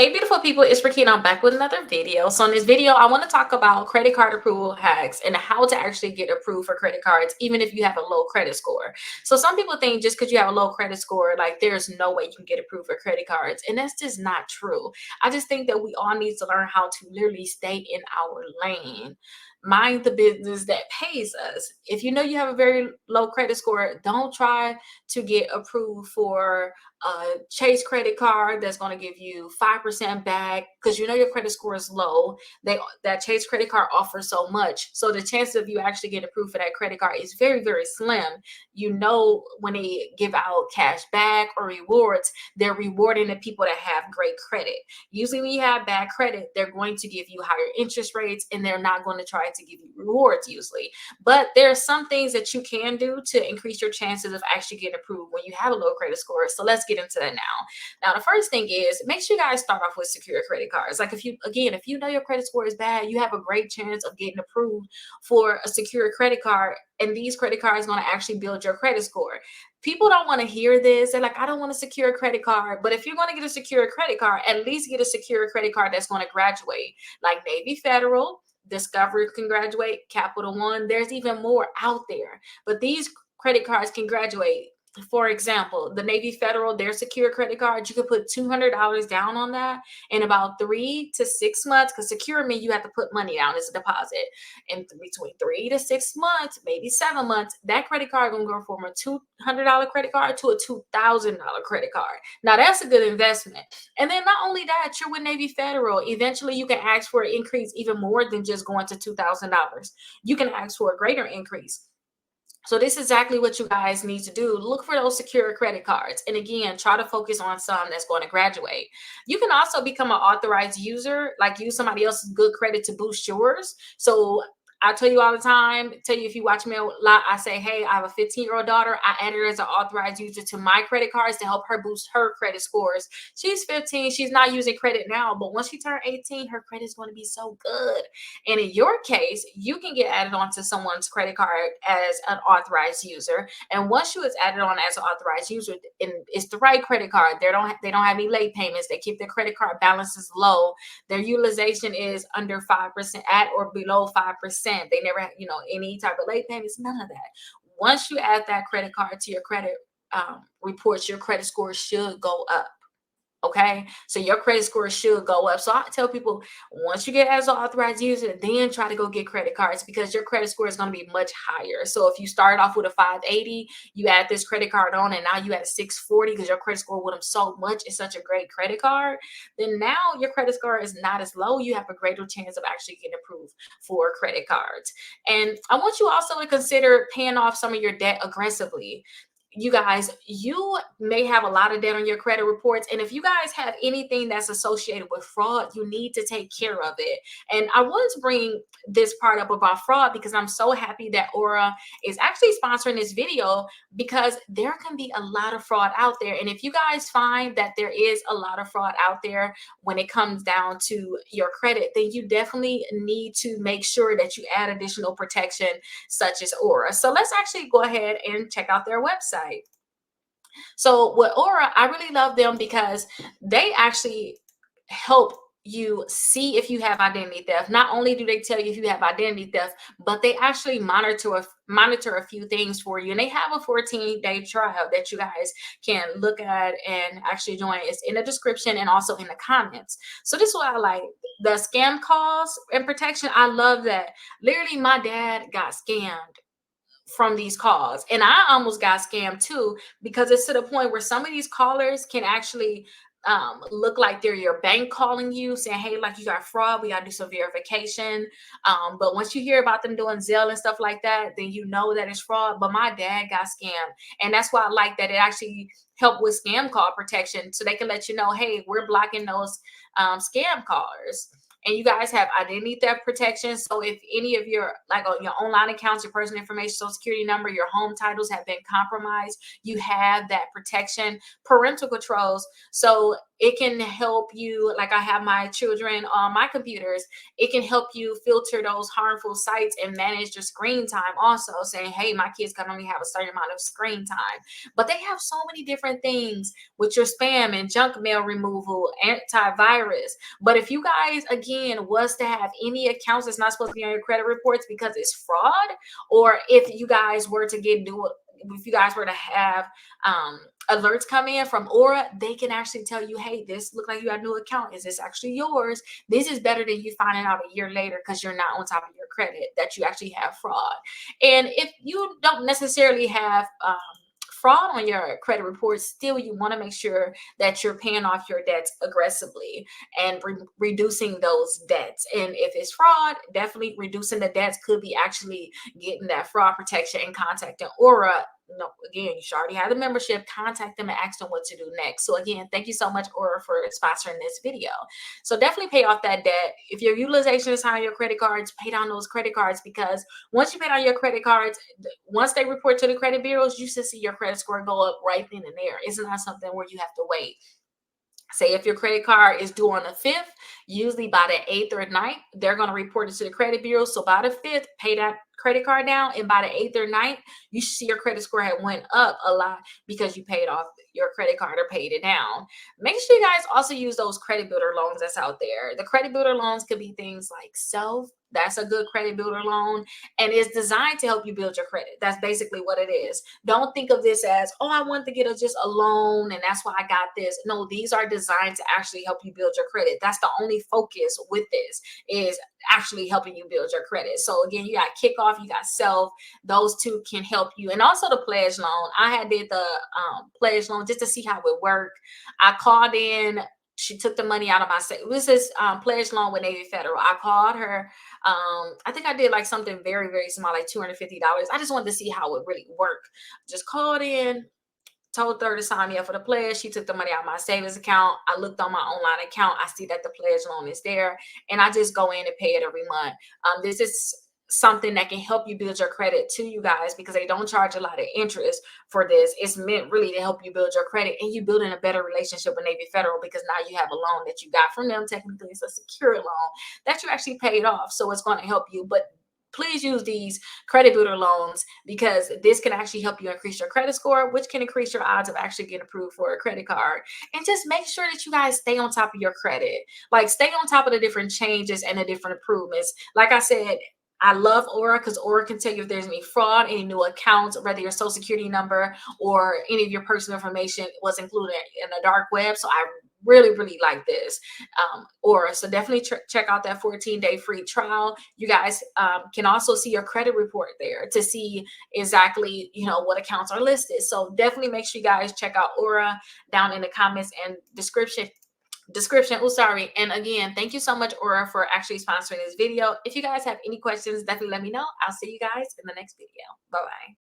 Hey beautiful people, it's Rickita. I'm back with another video. So in this video, I want to talk about credit card approval hacks and how to actually get approved for credit cards, even if you have a low credit score. So some people think just because you have a low credit score, like there's no way you can get approved for credit cards. And that's just not true. I just think that we all need to learn how to literally stay in our lane. Mind the business that pays us. If you know you have a very low credit score, don't try to get approved for Chase credit card that's going to give you 5% back because you know your credit score is low. That Chase credit card offers so much, so the chance of you actually getting approved for that credit card is very, very slim. You know, when they give out cash back or rewards, they're rewarding the people that have great credit. Usually when you have bad credit, they're going to give you higher interest rates and they're not going to try to give you rewards usually. But there are some things that you can do to increase your chances of actually getting approved when you have a low credit score. So let's get into that now. Now, the first thing is make sure you guys start off with secure credit cards. Like if you know your credit score is bad, you have a great chance of getting approved for a secure credit card. And these credit cards going to actually build your credit score. People don't want to hear this. They're like, I don't want a secure credit card. But if you're going to get a secure credit card, at least get a secure credit card that's going to graduate, like Navy Federal. Discovery can graduate, Capital One. There's even more out there, but these credit cards can graduate. For example, the Navy Federal, their secure credit card, you could put $200 down on that in about 3 to 6 months. Because secure means you have to put money down as a deposit. In between 3 to 6 months, maybe 7 months, that credit card gonna go from a $200 credit card to a $2,000 credit card. Now that's a good investment. And then not only that, you're with Navy Federal. Eventually, you can ask for an increase even more than just going to $2,000. You can ask for a greater increase. So this is exactly what you guys need to do. Look for those secure credit cards. And again, try to focus on some that's going to graduate. You can also become an authorized user, like use somebody else's good credit to boost yours. So I tell you all the time, tell you if you watch me a lot, I say, hey, I have a 15-year-old daughter. I added her as an authorized user to my credit cards to help her boost her credit scores. She's 15. She's not using credit now, but once she turns 18, her credit is going to be so good. And in your case, you can get added onto someone's credit card as an authorized user. And once you is added on as an authorized user, and it's the right credit card, they don't have any late payments. They keep their credit card balances low. Their utilization is under 5%, at or below 5%. They never had, any type of late payments, none of that. Once you add that credit card to your credit reports, your credit score should go up. Okay, so your credit score should go up. So I tell people, once you get as an authorized user, then try to go get credit cards because your credit score is going to be much higher. So if you started off with a 580, you add this credit card on, and now you at 640 because your credit score with them so much. It's such a great credit card. Then now your credit score is not as low. You have a greater chance of actually getting approved for credit cards. And I want you also to consider paying off some of your debt aggressively. You guys, you may have a lot of debt on your credit reports. And if you guys have anything that's associated with fraud, you need to take care of it. And I wanted to bring this part up about fraud because I'm so happy that Aura is actually sponsoring this video because there can be a lot of fraud out there. And if you guys find that there is a lot of fraud out there when it comes down to your credit, then you definitely need to make sure that you add additional protection such as Aura. So let's actually go ahead and check out their website. So with Aura, I really love them because they actually help you see if you have identity theft. Not only do they tell you if you have identity theft, but they actually monitor a few things for you. And they have a 14-day trial that you guys can look at and actually join. It's in the description and also in the comments. So this is what I like. The scam calls and protection. I love that. Literally, my dad got scammed from these calls, and I almost got scammed too, because it's to the point where some of these callers can actually look like they're your bank calling you saying, hey, like you got fraud, we got to do some verification. But once you hear about them doing Zelle and stuff like that, then you know that it's fraud. But my dad got scammed, and that's why I like that it actually helped with scam call protection, so they can let you know, hey, we're blocking those scam callers. And you guys have identity theft protection. So if any of your, like on your online accounts, your personal information, social security number, your home titles have been compromised, you have that protection. Parental controls. So It can help you, like I have my children on my computers, it can help you filter those harmful sites and manage your screen time, also saying, hey, my kids can only have a certain amount of screen time. But they have so many different things with your spam and junk mail removal, antivirus. But if you guys, again, was to have any accounts that's not supposed to be on your credit reports because it's fraud, or if you guys were to if you guys were to have alerts come in from Aura, they can actually tell you, hey, this look like you got a new account. Is this actually yours? This is better than you finding out a year later because you're not on top of your credit that you actually have fraud. And if you don't necessarily have fraud on your credit report, still you want to make sure that you're paying off your debts aggressively and reducing those debts. And if it's fraud, definitely reducing the debts could be actually getting that fraud protection and contacting Aura. No, again, you should already have the membership. Contact them and ask them what to do next. So again, thank you so much, Aura, for sponsoring this video. So definitely pay off that debt. If your utilization is high on your credit cards, pay down those credit cards, because once you pay down your credit cards, once they report to the credit bureaus, you should see your credit score go up right then and there. It's not something where you have to wait. Say if your credit card is due on the 5th, usually by the 8th or 9th, they're going to report it to the credit bureau. So by the 5th, pay that credit card down, and by the 8th or 9th, you should see your credit score had went up a lot because you paid off your credit card or paid it down. Make sure you guys also use those credit builder loans that's out there. The credit builder loans could be things like Self. That's a good credit builder loan, and it's designed to help you build your credit. That's basically what it is. Don't think of this as, oh, I want to get just a loan and that's why I got this. No, these are designed to actually help you build your credit. That's the only focus with this, is actually helping you build your credit. So again, you got Kickoff, you got Self. Those two can help you. And also the pledge loan. I did the pledge loan just to see how it worked. I called in. She took the money out of my savings. This is pledge loan with Navy Federal. I called her. I think I did like something very, very small, like $250. I just wanted to see how it really worked. Just called in, told her to sign me up for the pledge. She took the money out of my savings account. I looked on my online account. I see that the pledge loan is there, and I just go in and pay it every month. This is something that can help you build your credit to you guys, because they don't charge a lot of interest for this. It's meant really to help you build your credit, and you building a better relationship with Navy Federal, because now you have a loan that you got from them. Technically, it's a secure loan that you actually paid off. So it's going to help you. But please use these credit builder loans, because this can actually help you increase your credit score, which can increase your odds of actually getting approved for a credit card. And just make sure that you guys stay on top of your credit. Like, stay on top of the different changes and the different improvements. Like I said, I love Aura because Aura can tell you if there's any fraud, any new accounts, whether your social security number or any of your personal information was included in the dark web. So I really, really like this Aura. So definitely check out that 14-day free trial. You guys can also see your credit report there to see exactly, what accounts are listed. So definitely make sure you guys check out Aura down in the comments and description. Oh, sorry. And again, thank you so much, Aura, for actually sponsoring this video. If you guys have any questions, definitely let me know. I'll see you guys in the next video. Bye-bye.